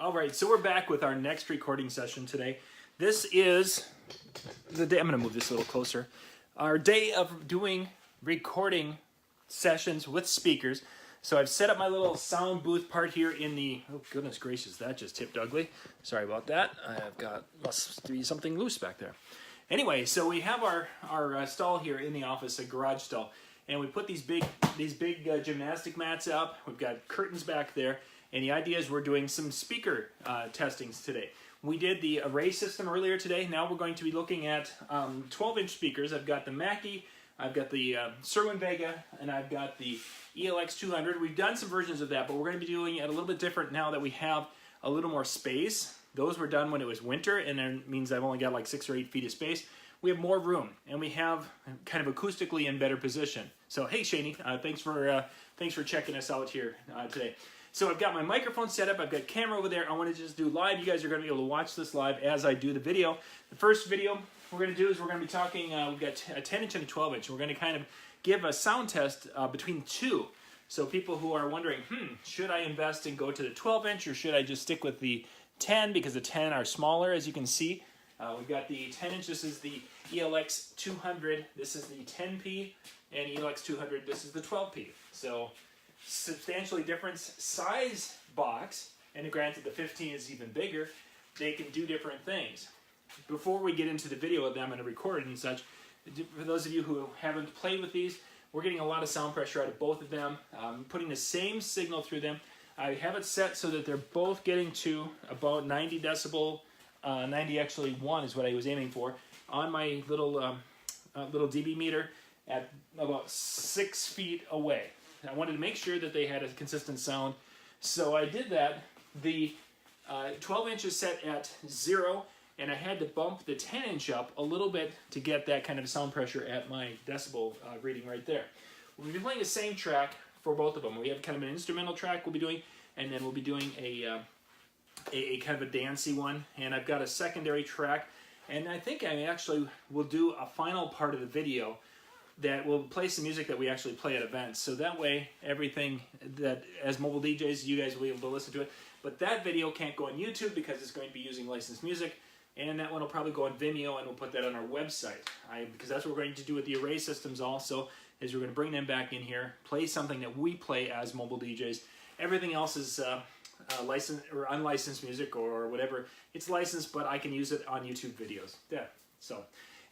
All right, so we're back with our next recording session today. This is the day, I'm going to move this a little closer, our day of doing recording sessions with speakers. So I've set up my little sound booth part here in the, oh goodness gracious, that just tipped ugly. Sorry about that. I've got, must be something loose back there. Anyway, so we have our stall here in the office, a garage stall, and we put these big gymnastic mats up. We've got curtains back there. And the idea is we're doing some speaker testings today. We did the array system earlier today. Now we're going to be looking at 12-inch speakers. I've got the Mackie, I've got the Cerwin-Vega, and I've got the EKX 200. We've done some versions of that, but we're going to be doing it a little bit different now that we have a little more space. Those were done when it was winter, and that means I've only got like 6 or 8 feet of space. We have more room, and we have kind of acoustically in better position. So hey, Shani, thanks for checking us out here today. So I've got my microphone set up, I've got camera over there. I want to just do live. You guys are going to be able to watch this live as I do the video. The first video we're going to do is we're going to be talking, we've got a 10-inch and a 12-inch. We're going to kind of give a sound test between two. So people who are wondering, should I invest and go to the 12-inch or should I just stick with the 10 because the 10 are smaller, as you can see. We've got the 10-inch, this is the EKX 200, this is the 10P, and EKX 200, this is the 12P. So substantially different size box, and granted the 15 is even bigger. They can do different things. Before we get into the video of them and record and such, for those of you who haven't played with these, we're getting a lot of sound pressure out of both of them, putting the same signal through them. I have it set so that they're both getting to about 90 decibel, 90 actually 1 is what I was aiming for, on my little dB meter at about 6 feet away. I wanted to make sure that they had a consistent sound, so I did that. The 12-inch is set at 0, and I had to bump the 10-inch up a little bit to get that kind of sound pressure at my decibel reading right there. We'll be playing the same track for both of them. We have kind of an instrumental track we'll be doing, and then we'll be doing a kind of a dancey one, and I've got a secondary track, and I think I actually will do a final part of the video that will play some music that we actually play at events. So that way, everything that, as mobile DJs, you guys will be able to listen to it. But that video can't go on YouTube because it's going to be using licensed music. And that one will probably go on Vimeo, and we'll put that on our website. Because that's what we're going to do with the array systems also, is we're going to bring them back in here, play something that we play as mobile DJs. Everything else is licensed or unlicensed music or whatever. It's licensed, but I can use it on YouTube videos. Yeah, so...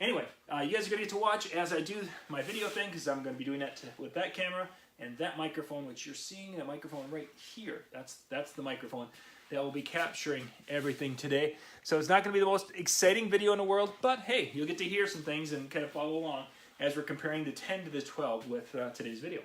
Anyway, you guys are going to get to watch as I do my video thing, because I'm going to be doing that with that camera and that microphone, which you're seeing, that microphone right here. That's the microphone that will be capturing everything today. So it's not going to be the most exciting video in the world, but hey, you'll get to hear some things and kind of follow along as we're comparing the 10 to the 12 with today's video.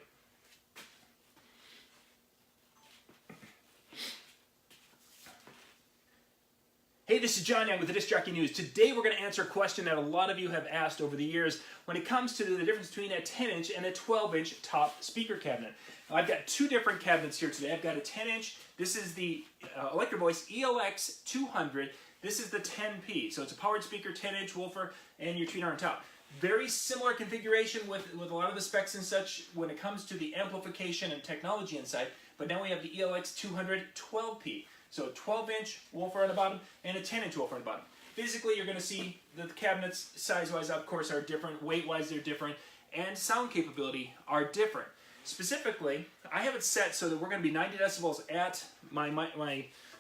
Hey, this is John Young with the Disc Jockey News. Today we're going to answer a question that a lot of you have asked over the years when it comes to the difference between a 10-inch and a 12-inch top speaker cabinet. Now, I've got two different cabinets here today. I've got a 10-inch. This is the Electro-Voice EKX 200. This is the 10P. So it's a powered speaker, 10-inch woofer, and your tuner on top. Very similar configuration with a lot of the specs and such when it comes to the amplification and technology inside. But now we have the EKX 200 12P. So a 12-inch woofer on the bottom and a 10-inch woofer on the bottom. Physically, you're going to see that the cabinets, size-wise, of course, are different. Weight-wise, they're different. And sound capability are different. Specifically, I have it set so that we're going to be 90 decibels at my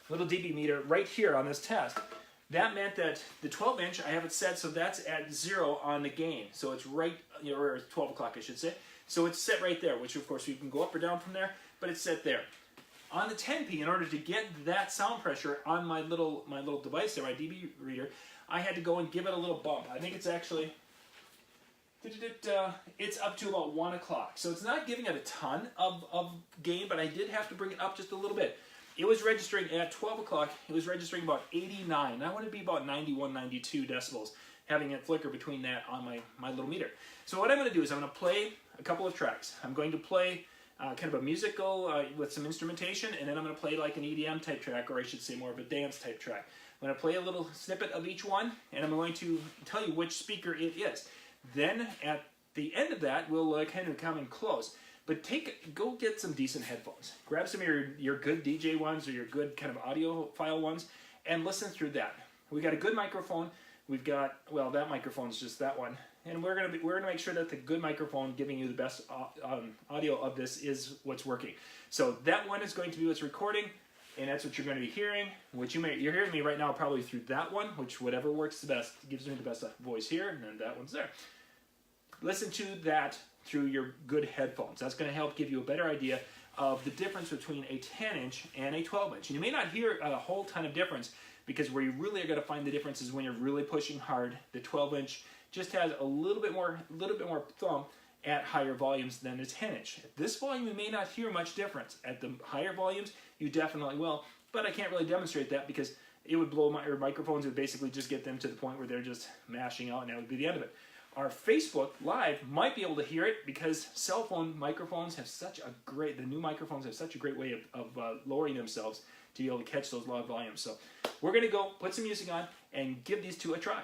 little dB meter right here on this test. That meant that the 12-inch, I have it set so that's at 0 on the gain. So it's right, or 12 o'clock, I should say. So it's set right there, which, of course, you can go up or down from there, but it's set there. On the 10P, in order to get that sound pressure on my little device there, my dB reader, I had to go and give it a little bump. I think it's actually, it's up to about 1 o'clock. So it's not giving it a ton of gain, but I did have to bring it up just a little bit. It was registering at 12 o'clock, it was registering about 89. I want to be about 91, 92 decibels, having it flicker between that on my little meter. So what I'm going to do is I'm going to play a couple of tracks. I'm going to play kind of a musical with some instrumentation, and then I'm going to play like an EDM type track, or I should say more of a dance type track. I'm going to play a little snippet of each one, and I'm going to tell you which speaker it is. Then at the end of that, we'll kind of come in close. But go get some decent headphones. Grab some of your good DJ ones or your good kind of audiophile ones and listen through that. We got a good microphone. We've got, well, that microphone's just that one. And we're gonna make sure that the good microphone giving you the best audio of this is what's working. So that one is going to be what's recording, and that's what you're going to be hearing. You're hearing me right now probably through that one, which whatever works the best gives me the best voice here, and then that one's there. Listen to that through your good headphones. That's going to help give you a better idea of the difference between a 10-inch and a 12-inch. And you may not hear a whole ton of difference, because where you really are going to find the difference is when you're really pushing hard. The 12-inch just has a little bit more thump at higher volumes than the 10-inch. At this volume, you may not hear much difference. At the higher volumes, you definitely will, but I can't really demonstrate that because it would blow your microphones. It would basically just get them to the point where they're just mashing out, and that would be the end of it. Our Facebook Live might be able to hear it because cell phone microphones have the new microphones have such a great way of lowering themselves to be able to catch those loud volumes. So we're going to go put some music on and give these two a try.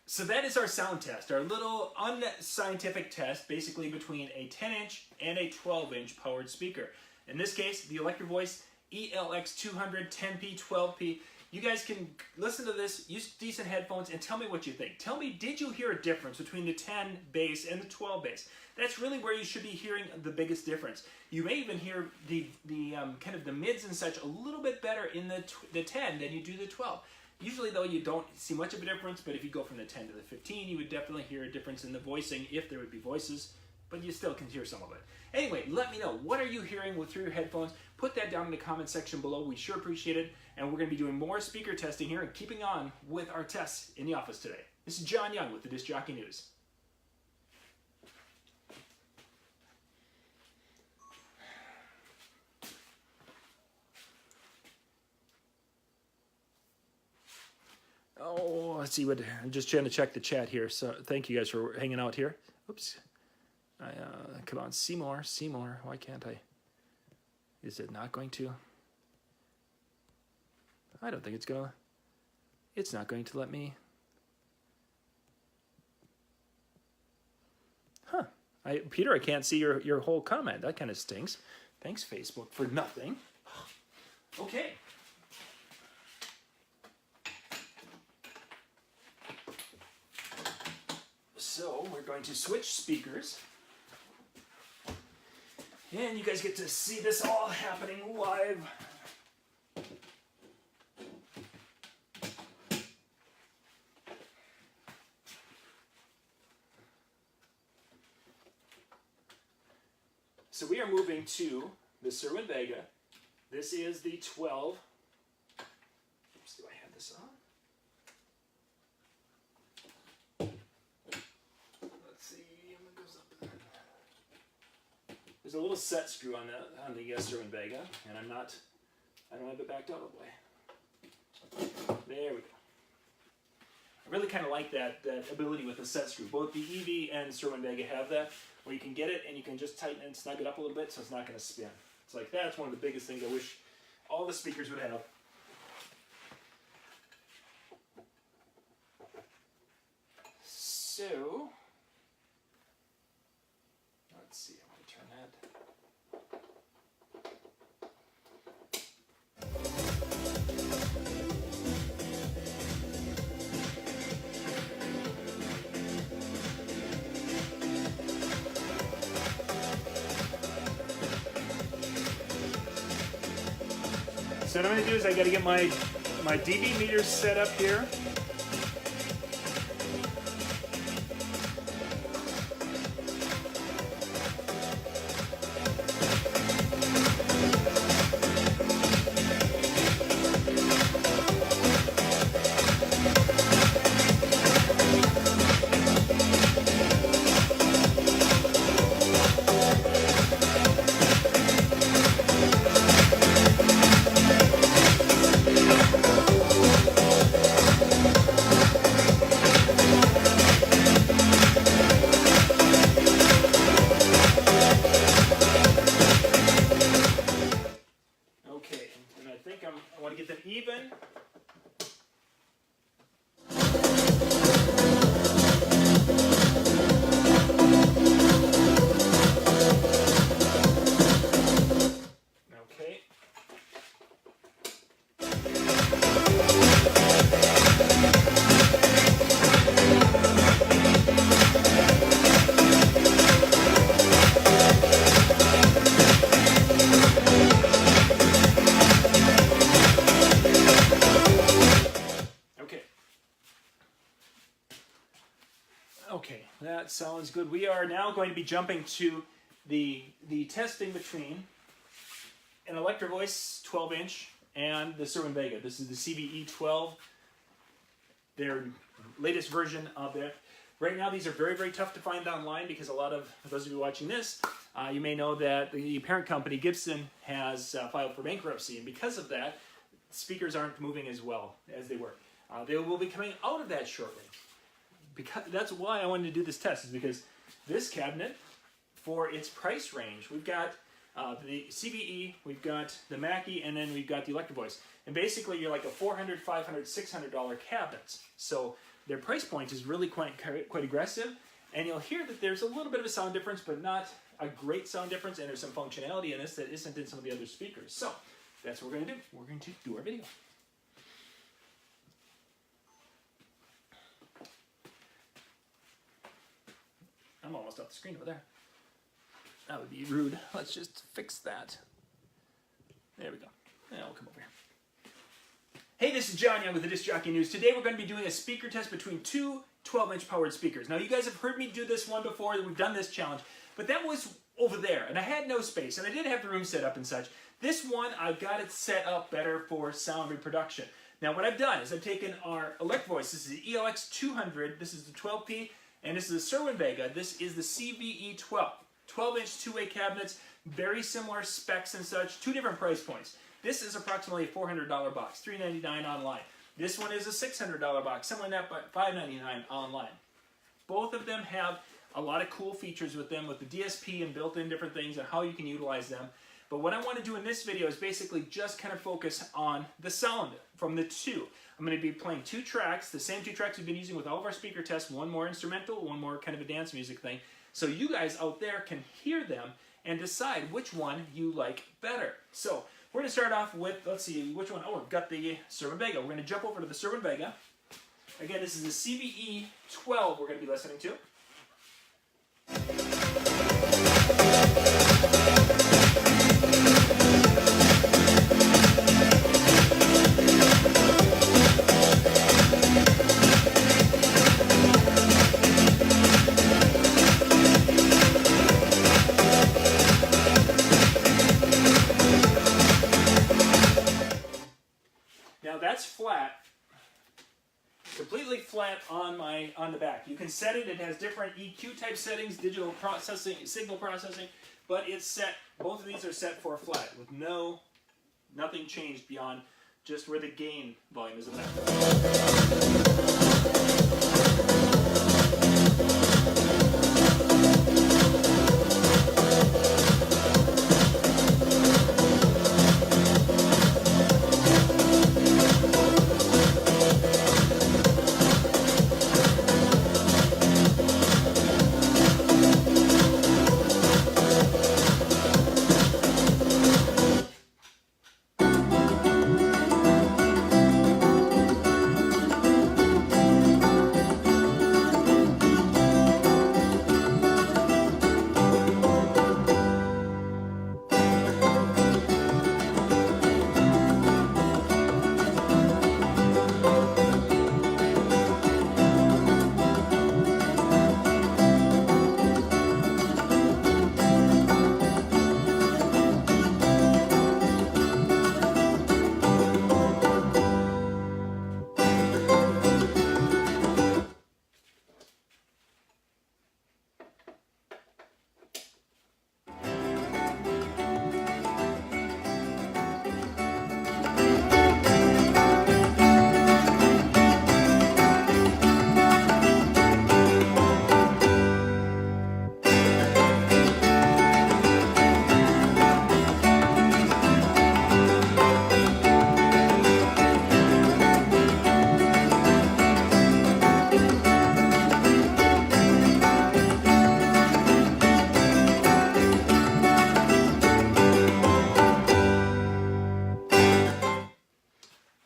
So that is our sound test, our little unscientific test, basically between a 10-inch and a 12-inch powered speaker. In this case, the Electro-Voice ELX 200 10P 12P. You guys can listen to this, use decent headphones, and tell me what you think. Tell me, did you hear a difference between the 10 bass and the 12 bass? That's really where you should be hearing the biggest difference. You may even hear the kind of the mids and such a little bit better in the 10 than you do the 12. Usually, though, you don't see much of a difference, but if you go from the 10 to the 15, you would definitely hear a difference in the voicing if there would be voices, but you still can hear some of it. Anyway, let me know. What are you hearing through your headphones? Put that down in the comment section below. We sure appreciate it, and we're going to be doing more speaker testing here and keeping on with our tests in the office today. This is John Young with the Disc Jockey News. Oh, let's see I'm just trying to check the chat here. So thank you guys for hanging out here. Oops. Come on, Seymour. Why can't I? Is it not going to? I don't think it's gonna. It's not going to let me. Huh. Peter, I can't see your whole comment. That kind of stinks. Thanks, Facebook, for nothing. Okay. So we're going to switch speakers. And you guys get to see this all happening live. So we are moving to the Cerwin-Vega. This is the 12. Oops, do I have this on? Let's see. It goes up. There's a little set screw on the Cerwin-Vega, and I don't have it backed out all the way. There we go. I really kind of like that ability with the set screw. Both the EV and Cerwin-Vega have that, where you can get it and you can just tighten it and snug it up a little bit so it's not going to spin. It's like that's one of the biggest things I wish all the speakers would have. So, let's see, I want to turn that. So what I'm going to do is I got to get my dB meters set up here. I want to get them even. Okay. Okay, that sounds good. We are now going to be jumping to the testing between an Electro-Voice 12-inch and the Cerwin-Vega. This is the CVE 12, their latest version of it. Right now, these are very, very tough to find online because a lot of those of you watching this, you may know that the parent company, Gibson, has filed for bankruptcy. And because of that, speakers aren't moving as well as they were. They will be coming out of that shortly. Because that's why I wanted to do this test, is because this cabinet, for its price range, we've got the CVE, we've got the Mackie, and then we've got the Electro-Voice. And basically, you're like a $400, $500, $600 cabinets. So their price point is really quite aggressive. And you'll hear that there's a little bit of a sound difference, but not a great sound difference. And there's some functionality in this that isn't in some of the other speakers. So that's what we're going to do. We're going to do our video. I'm almost off the screen over there. That would be rude. Let's just fix that. There we go. Now we'll come over here. Hey, this is John Young with the Disc Jockey News. Today we're going to be doing a speaker test between two 12-inch powered speakers. Now you guys have heard me do this one before. We've done this challenge, but that was over there, and I had no space, and I didn't have the room set up and such. This one, I've got it set up better for sound reproduction. Now what I've done is I've taken our Electro-Voice. This is the EKX 200. This is the 12P. And this is the Cerwin-Vega. This is the CVE 12. 12-inch two-way cabinets, very similar specs and such, two different price points. This is approximately a $400 box, $399 online. This one is a $600 box, somewhere in that, but $599 online. Both of them have a lot of cool features with them, with the DSP and built-in different things and how you can utilize them. But what I want to do in this video is basically just kind of focus on the sound from the two. I'm going to be playing 2 tracks, the same 2 tracks we've been using with all of our speaker tests, one more instrumental, one more kind of a dance music thing. So you guys out there can hear them and decide which one you like better. So we're going to start off with, let's see, which one? Oh, we've got the Cerwin-Vega. We're going to jump over to the Cerwin-Vega. Again, this is the CVE 12 we're going to be listening to. Now that's flat, completely flat on the back. You can set it. It has different EQ type settings, digital processing, signal processing, but it's set. Both of these are set for flat with nothing changed beyond just where the gain volume is in there.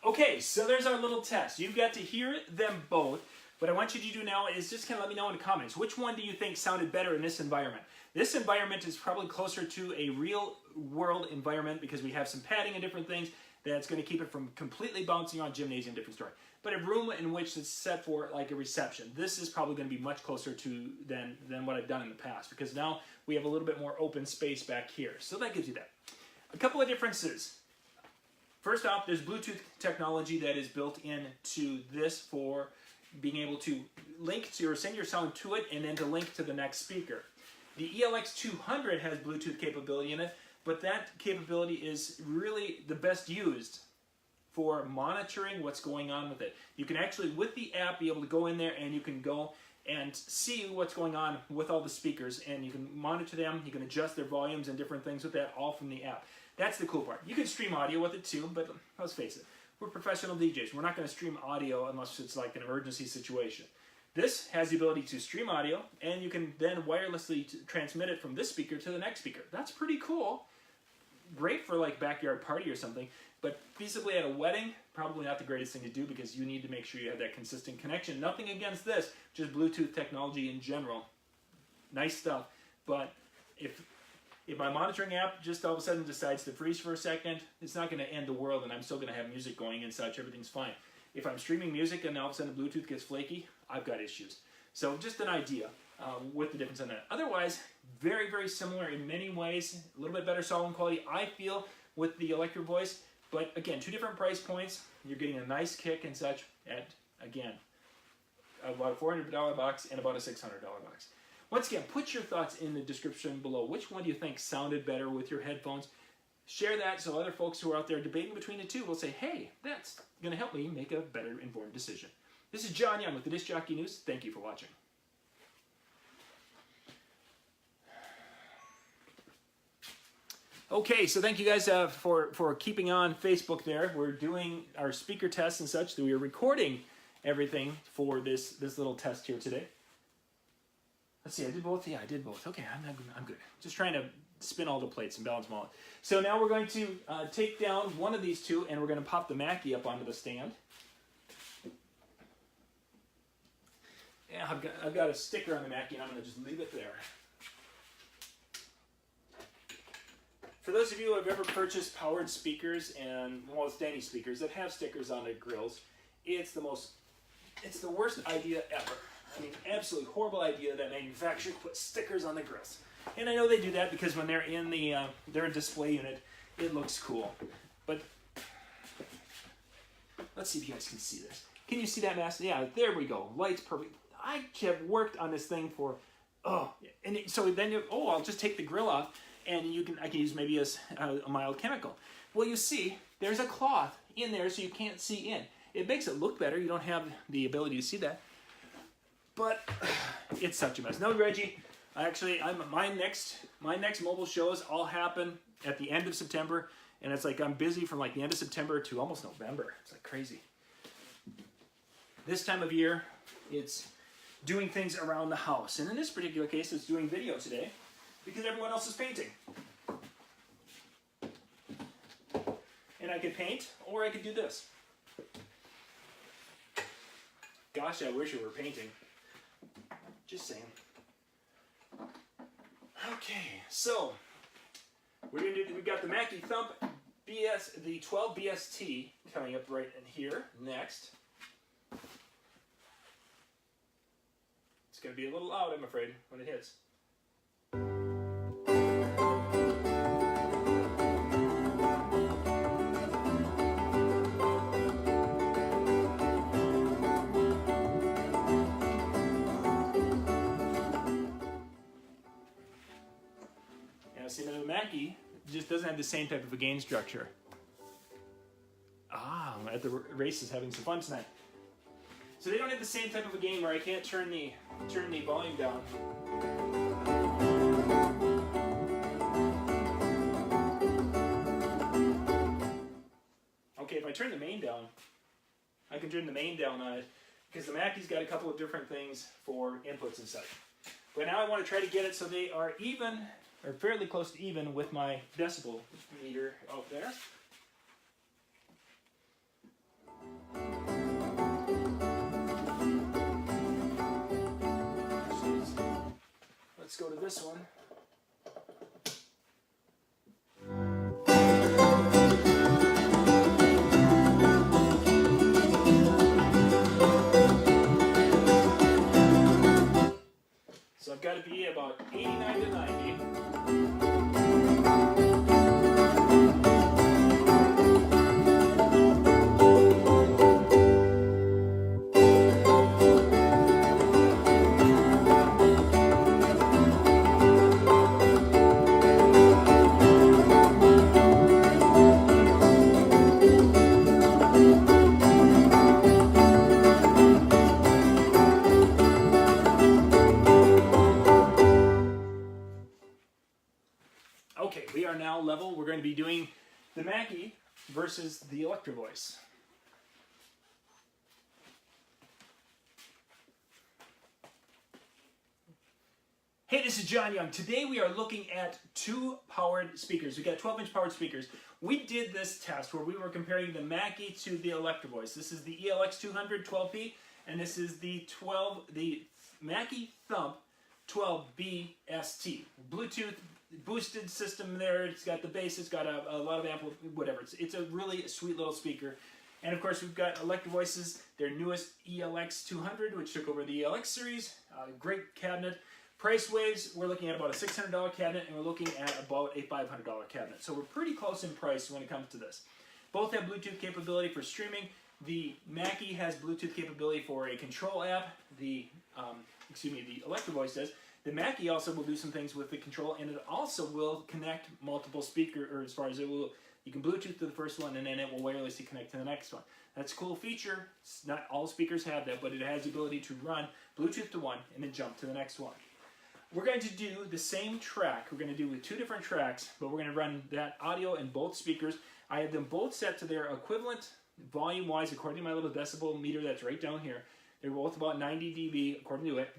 Okay, so there's our little test. You've got to hear them both. What I want you to do now is just kind of let me know in the comments, which one do you think sounded better in this environment? This environment is probably closer to a real world environment because we have some padding and different things that's going to keep it from completely bouncing around gymnasium, different story. But a room in which it's set for like a reception, this is probably going to be much closer to than what I've done in the past because now we have a little bit more open space back here. So that gives you that. A couple of differences. First off, there's Bluetooth technology that is built into this for being able to link to or send your sound to it and then to link to the next speaker. The ELX 200 has Bluetooth capability in it, but that capability is really the best used for monitoring what's going on with it. You can actually, with the app, be able to go in there and you can go and see what's going on with all the speakers and you can monitor them, you can adjust their volumes and different things with that all from the app. That's the cool part. You can stream audio with it too, but let's face it, we're professional DJs. We're not going to stream audio unless it's like an emergency situation. This has the ability to stream audio, and you can then wirelessly transmit it from this speaker to the next speaker. That's pretty cool. Great for like backyard party or something, but feasibly at a wedding, probably not the greatest thing to do because you need to make sure you have that consistent connection. Nothing against this, just Bluetooth technology in general. Nice stuff, but if my monitoring app just all of a sudden decides to freeze for a second, it's not going to end the world and I'm still going to have music going and such, everything's fine. If I'm streaming music and all of a sudden the Bluetooth gets flaky, I've got issues. So just an idea with the difference in that. Otherwise, very, very similar in many ways. A little bit better sound quality, I feel, with the Electro-Voice. But again, 2 different price points. You're getting a nice kick and such at, again, about a $400 box and about a $600 box. Once again, put your thoughts in the description below. Which one do you think sounded better with your headphones? Share that so other folks who are out there debating between the two will say, hey, that's going to help me make a better informed decision. This is John Young with the Disc Jockey News. Thank you for watching. Okay, so thank you guys for keeping on Facebook there. We're doing our speaker tests and such. We are recording everything for this little test here today. Let's see, I did both? Yeah, I did both. Okay, I'm good. Just trying to spin all the plates and balance them all. So now we're going to take down one of these two, and we're going to pop the Mackie up onto the stand. Yeah, I've got a sticker on the Mackie, and I'm going to just leave it there. For those of you who have ever purchased powered speakers and standing speakers that have stickers on their grills, it's the worst idea ever. I mean, absolutely horrible idea that manufacturers put stickers on the grills. And I know they do that because when they're in their display unit, it looks cool. But let's see if you guys can see this. Can you see that mask? Yeah, there we go. Light's perfect. I have worked on this thing for, so then I'll just take the grill off. And I can use maybe a mild chemical. Well, you see, there's a cloth in there so you can't see in. It makes it look better. You don't have the ability to see that. But it's such a mess. No, Reggie, actually, my next mobile shows all happen at the end of September. And it's like I'm busy from like the end of September to almost November. It's like crazy. This time of year, it's doing things around the house. And in this particular case, it's doing video today, because everyone else is painting. And I could paint, or I could do this. Gosh, I wish it were painting. Just saying. Okay, so we've got the Mackie Thump the 12BST coming up right in here next. It's going to be a little loud, I'm afraid, when it hits. See, the Mackie just doesn't have the same type of a gain structure. I'm at the races having some fun tonight. So they don't have the same type of a gain where I can't turn the volume down. Okay, if I turn the main down, I can turn the main down on it, because the Mackie's got a couple of different things for inputs and such. But now I want to try to get it so they are even, or fairly close to even, with my decibel meter out there. Let's go to this one. So I've got to be about 89 to 90. Okay, we are now level. We're going to be doing the Mackie versus the Electro-Voice. Hey, this is John Young. Today we are looking at two powered speakers. We got 12-inch powered speakers. We did this test where we were comparing the Mackie to the Electro-Voice. This is the ELX 200 12P, and this is the Mackie Thump 12BST. Bluetooth boosted system there. It's got the bass. It's got a lot of whatever. It's a really sweet little speaker. And of course, we've got Electro-Voice's, their newest ELX 200, which took over the ELX series. Great cabinet. Price waves, we're looking at about a $600 cabinet, and we're looking at about a $500 cabinet. So we're pretty close in price when it comes to this. Both have Bluetooth capability for streaming. The Mackie has Bluetooth capability for a control app. The Electro-Voice does. The Mackie also will do some things with the control, and it also will connect multiple speakers, or as far as you can Bluetooth to the first one, and then it will wirelessly connect to the next one. That's a cool feature. Not all speakers have that, but it has the ability to run Bluetooth to one and then jump to the next one. we're going to do the same track. We're going to do with 2 different tracks, but we're going to run that audio in both speakers. I have them both set to their equivalent volume-wise according to my little decibel meter that's right down here. They're both about 90 dB according to it.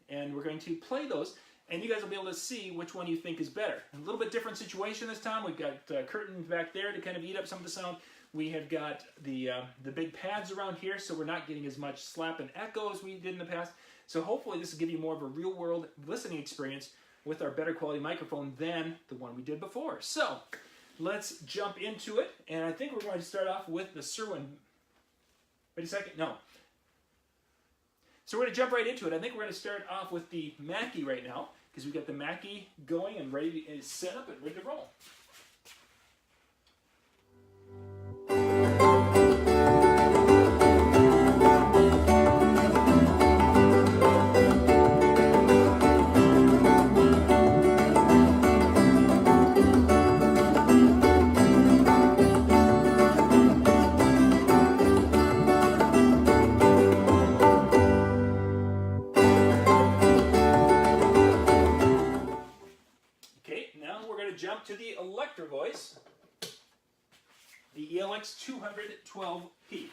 And we're going to play those, and you guys will be able to see which one you think is better. A little bit different situation this time. We've got curtains back there to kind of eat up some of the sound. We have got the big pads around here, so we're not getting as much slap and echo as we did in the past. So hopefully this will give you more of a real-world listening experience with our better quality microphone than the one we did before. So let's jump into it, and I think we're going to start off with the Cerwin. Wait a second, no. So we're going to jump right into it. I think we're going to start off with the Mackie right now, because we've got the Mackie going and ready, set up and ready to roll. Jump to the Electro-Voice, the ELX 12P.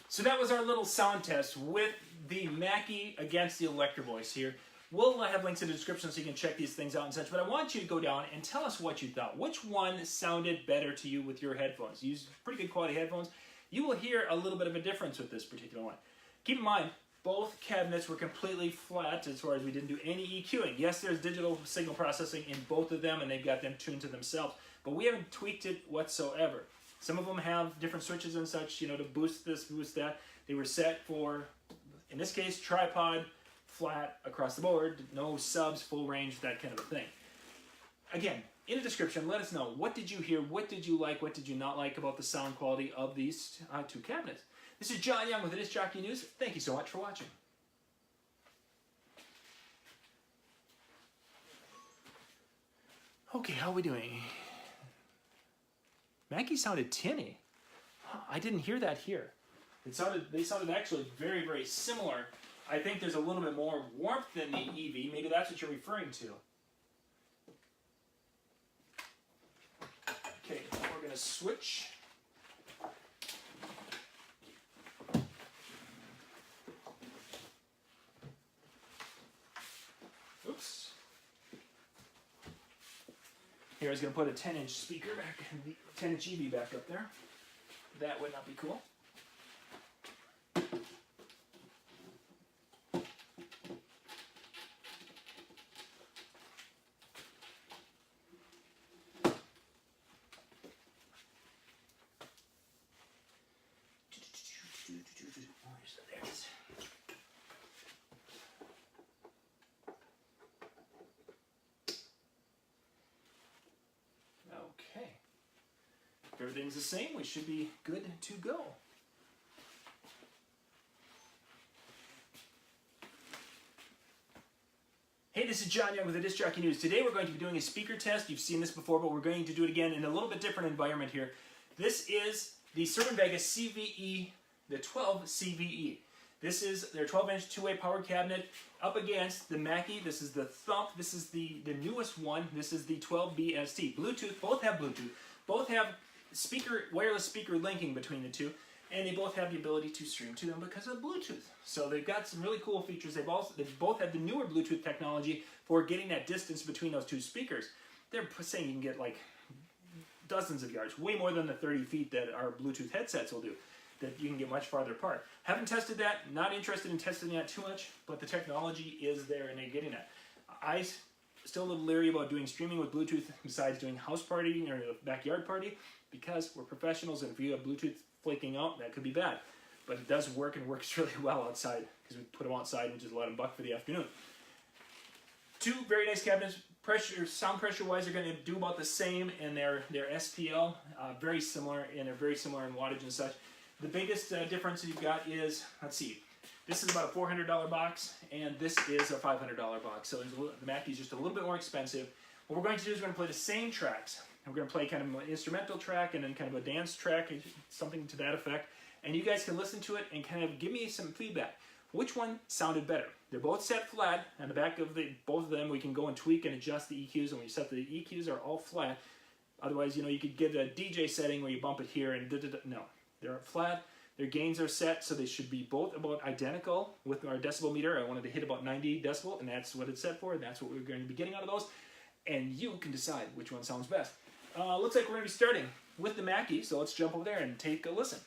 So that was our little sound test with the Mackie against the Electro-Voice here. We'll have links in the description so you can check these things out and such, but I want you to go down and tell us what you thought. Which one sounded better to you with your headphones? You use pretty good quality headphones. You will hear a little bit of a difference with this particular one. Keep in mind, both cabinets were completely flat as far as we didn't do any EQing. Yes, there's digital signal processing in both of them, and they've got them tuned to themselves, but we haven't tweaked it whatsoever. Some of them have different switches and such, you know, to boost this, boost that. They were set for, in this case, tripod, flat across the board, no subs, full range, that kind of a thing. Again, in the description, let us know, what did you hear, what did you like, what did you not like about the sound quality of these 2 cabinets. This is John Young with the Disc Jockey News. Thank you so much for watching. Okay, how are we doing? Mackie sounded tinny. I didn't hear that here. They sounded actually very, very similar. I think there's a little bit more warmth than the EV. Maybe that's what you're referring to. Okay, we're going to switch. Oops. Here I was going to put a 10-inch speaker back, 10-inch EV back up there. That would not be cool. There it is. Okay. If everything's the same, we should be good to go. Hey, this is John Young with the Disc Jockey News. Today we're going to be doing a speaker test. You've seen this before, but we're going to do it again in a little bit different environment here. This is the Cerwin-Vega CVE, the 12 CVE. This is their 12-inch two-way power cabinet up against the Mackie. This is the Thump. This is the newest one. This is the 12BST. Bluetooth, both have Bluetooth. Both have wireless speaker linking between the two. And they both have the ability to stream to them because of Bluetooth. So they've got some really cool features. They both have the newer Bluetooth technology for getting that distance between those two speakers. They're saying you can get like dozens of yards, way more than the 30 feet that our Bluetooth headsets will do, that you can get much farther apart. Haven't tested that, not interested in testing that too much, but the technology is there and they're getting that. I still a little leery about doing streaming with Bluetooth besides doing house party or backyard party, because we're professionals and if you have Bluetooth flaking out, that could be bad. But it does work and works really well outside because we put them outside and just let them buck for the afternoon. Two very nice cabinets. Sound pressure wise, they're going to do about the same in their SPL. Very similar, and they're very similar in wattage and such. The biggest difference you've got is, let's see, this is about a $400 box and this is a $500 box. So the Mackie is just a little bit more expensive. What we're going to do is we're going to play the same tracks. We're going to play kind of an instrumental track and then kind of a dance track, something to that effect. And you guys can listen to it and kind of give me some feedback. Which one sounded better? They're both set flat. On the back of both of them, we can go and tweak and adjust the EQs. And when you set the EQs are all flat. Otherwise, you could get a DJ setting where you bump it here and da-da-da. No, they're flat. Their gains are set, so they should be both about identical. With our decibel meter, I wanted to hit about 90 decibel, and that's what it's set for. And that's what we're going to be getting out of those. And you can decide which one sounds best. Looks like we're going to be starting with the Mackie, so let's jump over there and take a listen.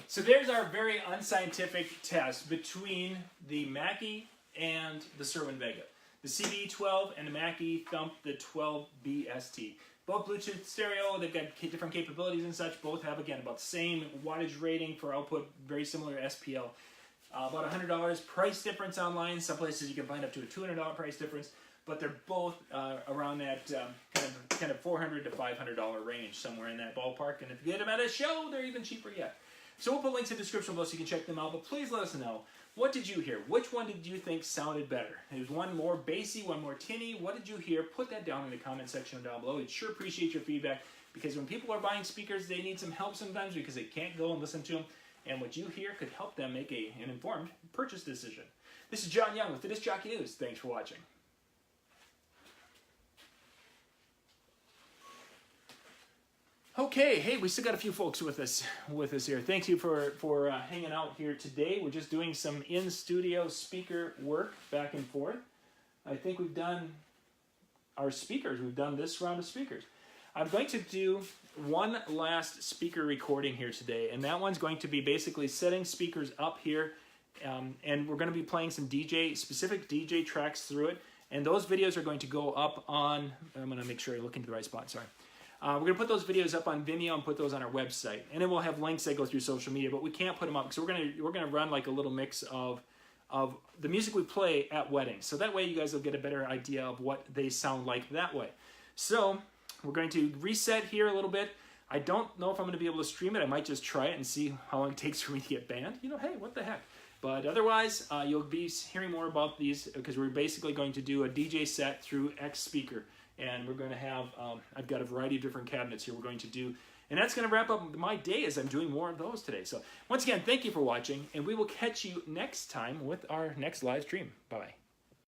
So there's our very unscientific test between the Mackie and the Cerwin-Vega. The CVE 12 and the Mackie Thump, the 12BST. Both Bluetooth stereo, they've got different capabilities and such. Both have, again, about the same wattage rating for output, very similar to SPL. About $100 price difference online. Some places you can find up to a $200 price difference, but they're both around that kind of $400 to $500 range, somewhere in that ballpark. And if you get them at a show, they're even cheaper yet. So we'll put links in the description below so you can check them out. But please let us know, what did you hear? Which one did you think sounded better? Is one more bassy, one more tinny? What did you hear? Put that down in the comment section down below. We'd sure appreciate your feedback. Because when people are buying speakers, they need some help sometimes because they can't go and listen to them. And what you hear could help them make an informed purchase decision. This is John Young with the Disc Jockey News. Thanks for watching. Okay, hey, we still got a few folks with us here. Thank you for hanging out here today. We're just doing some in-studio speaker work back and forth. I think we've done our speakers. We've done this round of speakers. I'm going to do one last speaker recording here today, and that one's going to be basically setting speakers up here, and we're going to be playing some specific DJ tracks through it, and those videos are going to go up on, I'm going to make sure I look into the right spot, sorry. We're going to put those videos up on Vimeo and put those on our website, and then we'll have links that go through social media, but we can't put them up, because we're going to run like a little mix of the music we play at weddings, so that way you guys will get a better idea of what they sound like that way. So we're going to reset here a little bit. I don't know if I'm going to be able to stream it. I might just try it and see how long it takes for me to get banned. You know, hey, what the heck. But otherwise, you'll be hearing more about these because we're basically going to do a DJ set through X Speaker. And we're going to have, I've got a variety of different cabinets here we're going to do. And that's going to wrap up my day as I'm doing more of those today. So once again, thank you for watching. And we will catch you next time with our next live stream. Bye-bye.